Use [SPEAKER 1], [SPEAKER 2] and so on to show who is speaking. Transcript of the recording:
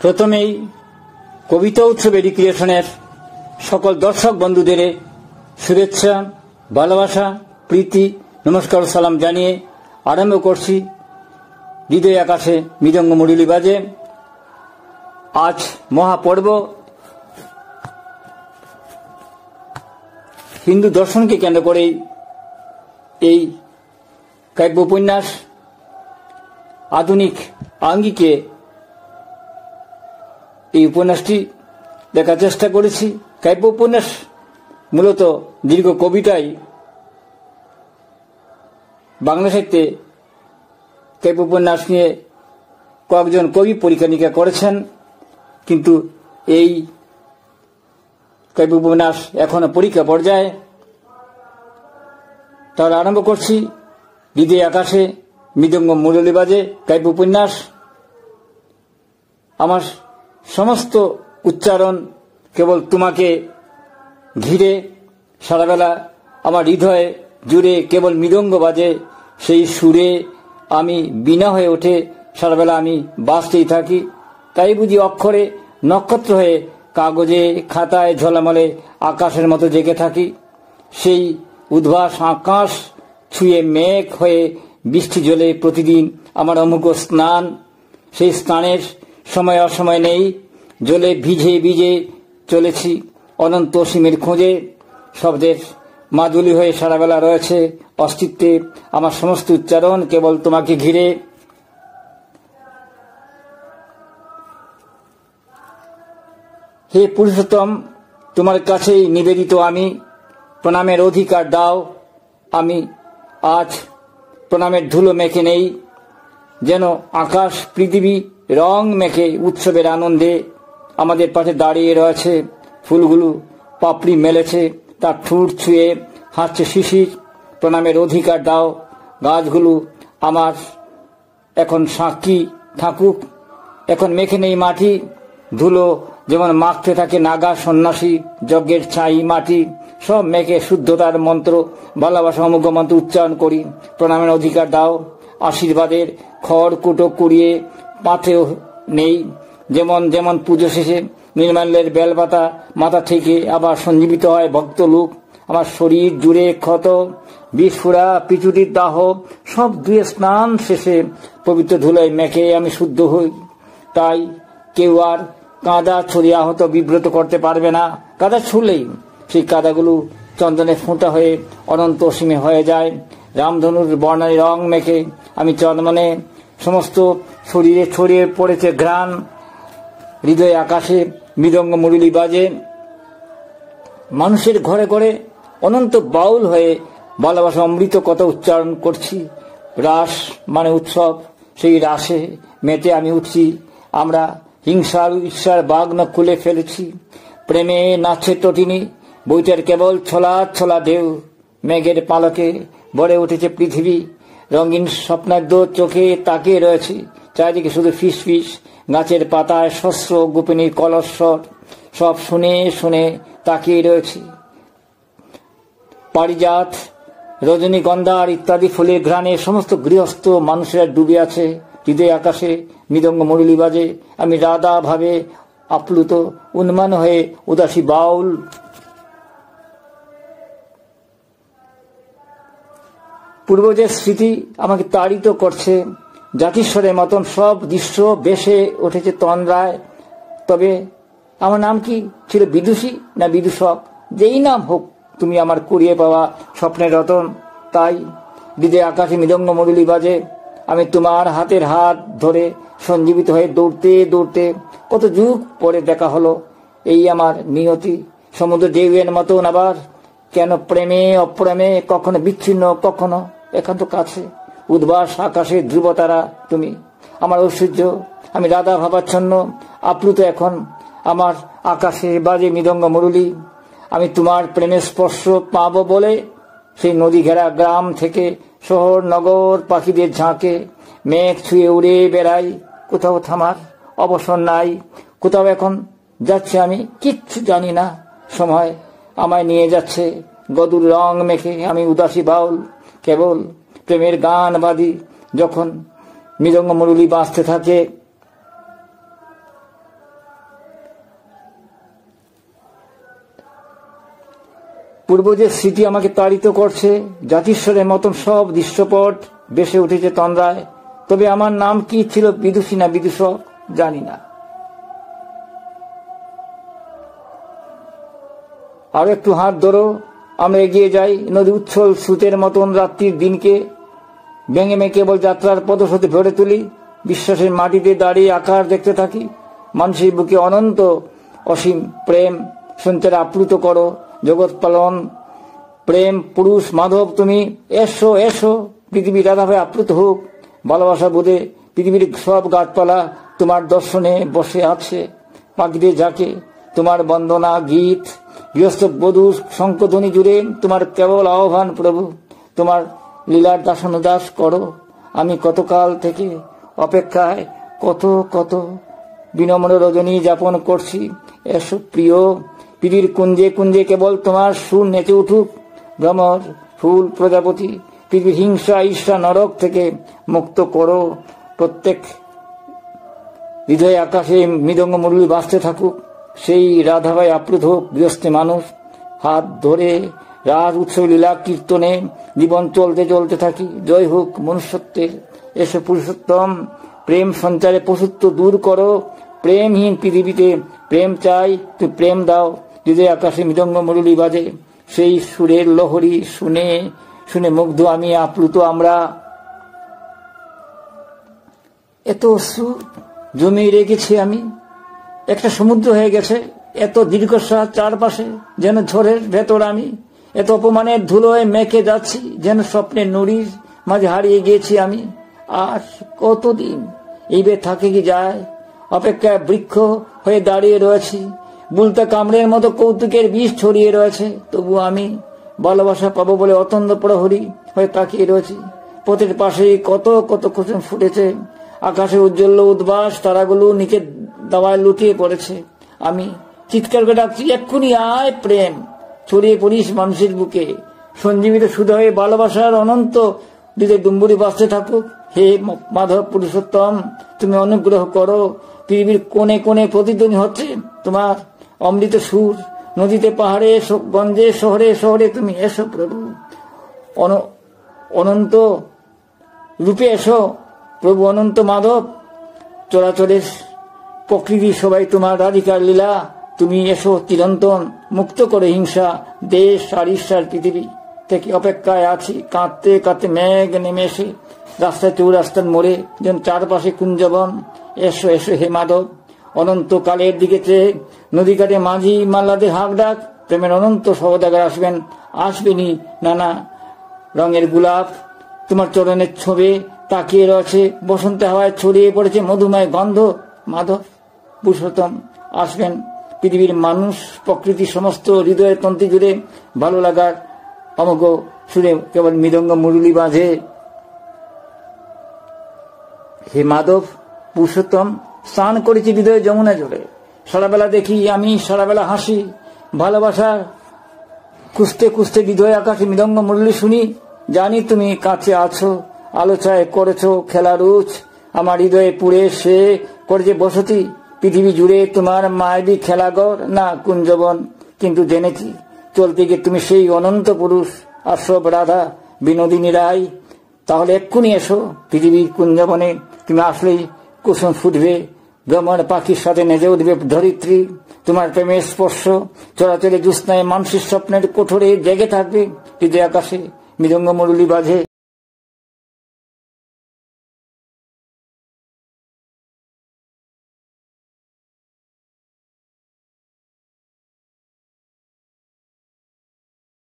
[SPEAKER 1] প্রথমেই কবিতা উৎসব এডুকেশনের সকল দর্শক বন্ধুদের শুভেচ্ছা, ভালোবাসা, প্রীতি, নমস্কার, সালাম জানিয়ে আরম্ভ করছি হৃদয় আকাশে মৃদঙ্গ মুরলী বাজে। আজ মহাপর্ব হিন্দু দর্শনকে কেন্দ্র করে এই কাব্য উপন্যাস আধুনিক আঙ্গিকে এই উপন্যাসটি দেখার চেষ্টা করেছি। কাব্য উপন্যাস মূলত দীর্ঘ কবিতায় বাংলা সাহিত্যে কাব্য উপন্যাস নিয়ে কয়েকজন কবি পরীক্ষা নিরীক্ষা করেছেন, কিন্তু এই কাব্য উপন্যাস এখনো পরীক্ষা পর্যায়ে। তাহলে আরম্ভ করছি হৃদয় আকাশে মৃদঙ্গ মুরলী বাজে কাব্য উপন্যাস। আমার সমস্ত উচ্চারণ কেবল তোমাকে ঘিরে, সারাবেলা আমার হৃদয়ে জুড়ে কেবল মৃদঙ্গ বাজে, সেই সুরে আমি বিনা হয়ে ওঠে, সারাবেলা আমি বাজতেই থাকি। তাই বুঝি অক্ষরে নক্ষত্র হয়ে কাগজে খাতায় ঝলামলে আকাশের মতো জেগে থাকি। সেই উদ্ভাস আকাশ ছুঁয়ে মেঘ হয়ে বৃষ্টি জলে প্রতিদিন আমার অমুক স্নান। সেই স্নানের সময় অসময় নেই, জলে ভিজে ভিজে চলেছি অনন্ত অসীমের খোঁজে। শব্দের মাদুলি হয়ে সারাবেলা রয়েছে অস্তিত্বে আমার সমস্ত উচ্চারণ কেবল তোমাকে ঘিরে। হে পুরুষোত্তম, তোমার কাছেই নিবেদিত আমি, প্রণামের অধিকার দাও। আমি আজ প্রণামের ধুলো মেখে নেই, যেন আকাশ পৃথিবী রং মেখে উৎসবের আনন্দে আমাদের পাশে দাঁড়িয়ে রয়েছে। ফুলগুলো পাপড়ি মেলেছে, তার ঠোঁট ছুঁয়ে হাসছে শিশির। প্রণামের অধিকার দাও। গাছগুলো আমার এখন সাক্ষী থাকুক, এখন মেখে নেই মাটি। ধুলো যেমন মাখতে থাকে নাগা সন্ন্যাসী, যজ্ঞের ছাই মাটি সব মেখে শুদ্ধতার মন্ত্র, ভালোবাসা অমুক মন্ত্র উচ্চারণ করি। প্রণামের অধিকার দাও। আশীর্বাদের খড় কুটো কুড়িয়ে পাথেও নেই, যেমন যেমন পুজো শেষে নির্মাল্যের বেলপাতা মাথা থেকে আবার সঞ্জীবিত হয় ভক্ত লোক। আমার শরীর জুড়ে ক্ষত, বিস্ফোরা, পিছুটির দাহ সব ধুয়ে স্নান শেষে পবিত্র ধুলোয় মেখে আমি শুদ্ধ হই। তাই কেউ আর কাদা ছড়িয়ে আহত বিব্রত করতে পারবে না। কাদা ছুলেই সেই কাদাগুলো চন্দনে ফোঁটা হয়ে অনন্ত অসীমে হয়ে যায়। রামধনুর বর্ণালী রং মেখে আমি চন্দনে সমস্ত শরীরে ছড়িয়ে পড়েছে ঘ্রাণ। হৃদয় আকাশে মৃদঙ্গ মুরলী বাজে। মানুষের ঘরে ঘরে অনন্ত বাউল হয়ে ভালোবাসা অমৃত কথা উচ্চারণ করছি। রাস মানে উৎসব, সেই রাসে মেতে আমি উঠছি। আমরা হিংসার ঈর্ষার বাগ্ন খুলে ফেলেছি। প্রেমে নাচছে তটিনী, বইটার কেবল ছোলা ছোলা ঢেউ। মেঘের পালকে ভরে উঠেছে পৃথিবী, রঙিন স্বপ্নাদ্য চোখে তাকিয়ে রয়েছে। চারিদিকে শুধু ফিস ফিস, গাছের পাতায় শস্য গোপিনীর কলস্বর, সব শুনে শুনে তাকিয়ে রয়েছে। পারিজাত, রজনীগন্ধার ইত্যাদি ফুলের ঘ্রাণে সমস্ত গৃহস্থ মানুষেরা ডুবে আছে। হৃদয় আকাশে মৃদঙ্গ মুরলী বাজে। আমি রাধা ভাবে আপ্লুত, উন্মান হয়ে উদাসী বাউল। পূর্বজের স্মৃতি আমাকে তাড়িত করছে। জাতিস্বরের মতন সব দৃশ্য বেশে উঠেছে তন্দ্রায়। তবে আমার নাম কি ছিল, বিদুষী না বিদূষক? যেই নাম হোক, তুমি আমার কুড়িয়ে পাওয়া স্বপ্নের রতন। তাই হৃদয় আকাশে মৃদঙ্গ মুরলী বাজে। আমি তোমার হাতের হাত ধরে সঞ্জীবিত হয়ে দৌড়তে দৌড়তে কত যুগ পরে দেখা হলো। এই আমার নিয়তি, সমুদ্র ঢেউয়ের মতন আবার। কেন প্রেমে অপ্রেমে, কখনো বিচ্ছিন্ন কখনো একান্ত কাছে। উদ্ভাস আকাশে ধ্রুবতারা তুমি, আমার ঐশ্বর্য। আমি রাধা ভাবাচ্ছন্ন আপ্লুত এখন। আমার আকাশে বাজে মৃদঙ্গ মুরলী। আমি তোমার প্রেমের স্পর্শ পাবো বলে সেই নদী ঘেরা গ্রাম থেকে শহর নগর পাখিদের ঝাঁকে মেঘ ছুঁয়ে উড়ে বেড়াই। কোথাও থামার অবসর নাই, কোথাও এখন যাচ্ছে আমি কিচ্ছু জানি না। সময় আমায় নিয়ে যাচ্ছে গদুর রং মেখে। আমি উদাসী বাউল, কেবল প্রেমের গান বাঁধি। যখন মৃদঙ্গ মুরলী বাজতে থাকে পূর্ব যে স্মৃতি আমাকে তাড়িত করছে, জাতিস্বরের মতন সব দৃশ্যপট বেসে উঠেছে তন্দ্রায়। তবে আমার নাম কি ছিল, বিদুষী না বিদূষক, জানি না। আরো একটু হাত ধরো, আমরা এগিয়ে যাই নদী উচ্ছল স্রোতের মতন রাত্রির দিনকে ভেঙে মেয়ে কেবল যাত্রার পদশতে ভরে তুলি। বিশ্বাসের মাটিতে দাঁড়িয়ে আকার দেখতে থাকি। মানুষের বুকে অনন্ত অসীম প্রেম সঞ্চারে আপ্লুত করো। জগৎ পালন প্রেম পুরুষ মাধব তুমি এসো এসো, পৃথিবী রাধাভাবে আপ্লুত হোক। ভালোবাসা বোধে পৃথিবীর সব গাছপালা তোমার দর্শনে বসে আছে। পাখিদের যাকে তোমার বন্দনা গীত, গৃহস্থ বধূর শঙ্খধ্বনি জুড়ে তোমার কেবল আহ্বান। প্রভু তোমার লীলার দাসানুদাস করো। আমি কতকাল থেকে অপেক্ষায় কত কত বিনম্র রজনী যাপন করছি। এসো প্রিয়, পৃথিবীর কুঞ্জে কুঞ্জে কেবল তোমার সুর নেচে উঠুক। ভ্রমর ফুল প্রজাপতি পৃথিবীর হিংসা ঈর্ষা নরক থেকে মুক্ত করো। প্রত্যেক হৃদয়ে আকাশে মৃদঙ্গ মুরলী বাজতে থাকুক। সেই রাধাভাই আপ্লুত হোক গৃহস্থে মানুষ। হাত ধরে রাজ উৎসব লীলা কীর্তনে জীবন চলতে চলতে থাকি। জয় হোক মনুষ্যত্বের। এসো পুরুষোত্তম, প্রেম সঞ্চারে পশুত্ব দূর করো। প্রেমহীন পৃথিবীতে প্রেম চাই, তুমি প্রেম দাও। হৃদয় আকাশে মৃদঙ্গ মুরলী বাজে, সেই সুরের লহরী শুনে শুনে মুগ্ধ আমি, আপ্লুত আমরা। এত সুর জমিয়ে রেখেছি আমি, একটা সমুদ্র হয়ে গেছে। এত দীর্ঘশ্বাস চারপাশে, যেন ঝড়ের ভেতর আমি। এত অপমানের ধুলোয় মেখে যাচ্ছি, যেন স্বপ্নের নুড়ির মাঝে হারিয়ে গিয়েছি আমি। আর কতদিন এইভাবে থাকে কি যায়, অপেক্ষায় বৃক্ষ হয়ে দাঁড়িয়ে রয়েছি। বুলতা কামড়ের মতো কৌতুকের বিষ ছড়িয়ে রয়েছে। তবু আমি ভালোবাসা পাবো বলে অতন্দ্র প্রহরী হয়ে তাকিয়ে রয়েছি। পথের পাশে কত কত কুসুম ফুটেছে। আকাশে উজ্জ্বল উদ্বাস তারাগুলো নিচে দাওয়ায় লুটিয়ে পড়েছে। আমি চিৎকার করে ডাকছি, এক্ষুনি আয় প্রেম, ছড়িয়ে পড়িস মানুষের বুকে। সঞ্জীবিত শুধু হয়ে ভালোবাসার অনন্ত হৃদয় ডুম্বুরি বাঁচতে থাকুক। হে মাধব পুরুষোত্তম, তুমি অনুগ্রহ করো। পৃথিবীর কোণে কোণে প্রতিধ্বনি হচ্ছে তোমার অমৃত সুর। নদীতে পাহাড়ে গঞ্জে শহরে শহরে তুমি এসো প্রভু। অনন্ত রূপে এসো প্রভু, অনন্ত মাধব। চরাচরের প্রকৃতি সবাই তোমার রাধিকার লীলা। তুমি এসো চিরন্তন, মুক্ত করে হিংসা দেশ আর ঈর্ষার পৃথিবী থেকে। অপেক্ষায় আছি কাঁদতে কাঁদতে মেঘ নেমে এসে রাস্তায় চৌরাস্তার মোড়ে যেন চারপাশে কুঞ্জবন। এসো এসো হে মাধব। অনন্ত কালের দিকে চেয়ে নদী কাটে মাঝি মাল্লাদের হাঁক ডাক। প্রেমের অনন্ত সহদাগার আসবেন, আসবেনি নানা রঙের গোলাপ। তোমার চরণের ছোঁবে তাকিয়ে রয়েছে, বসন্ত হাওয়ায় ছড়িয়ে পড়েছে মধুময় গন্ধ। মাধব পুরুষোত্তম আসবেন। পৃথিবীর মানুষ প্রকৃতি সমস্ত হৃদয়ের তন্ত্রী জুড়ে ভালো লাগার অমোঘ সুরে কেবল মৃদঙ্গ মুরলী বাজে। হে মাধব পুরুষোত্তম, স্নান করেছি হৃদয়ে যমুনা জলে। সারাবেলা দেখি আমি, সারাবেলা হাসি। ভালোবাসা খুঁজতে খুঁজতে হৃদয় আকাশে মৃদঙ্গ মুরলী শুনি। জানি তুমি কাছে আছো, আলোচনায় করেছো খেলার উচ। আমার হৃদয়ে পুড়ে সে করেছে বসতি। পৃথিবী জুড়ে তোমার মায়াবী খেলাঘর না কুঞ্জবন। কিন্তু জেনেছি চলতে গিয়ে তুমি সেই অনন্ত পুরুষ। আর সব রাধা বিনোদিনী রায়। তাহলে এক্ষুনি এসো পৃথিবীর কুঞ্জবনে। তুমি আসলেই কুসুম ফুটবে, ভ্রমর পাখির সাথে নেজে উঠবে ধরিত্রী। তোমার প্রেমের স্পর্শ চলাচলে জ্যোৎস্নায় মানুষের স্বপ্নের কোঠরে জেগে থাকবে। হৃদয় আকাশে মৃদঙ্গ মুরলী বাজে।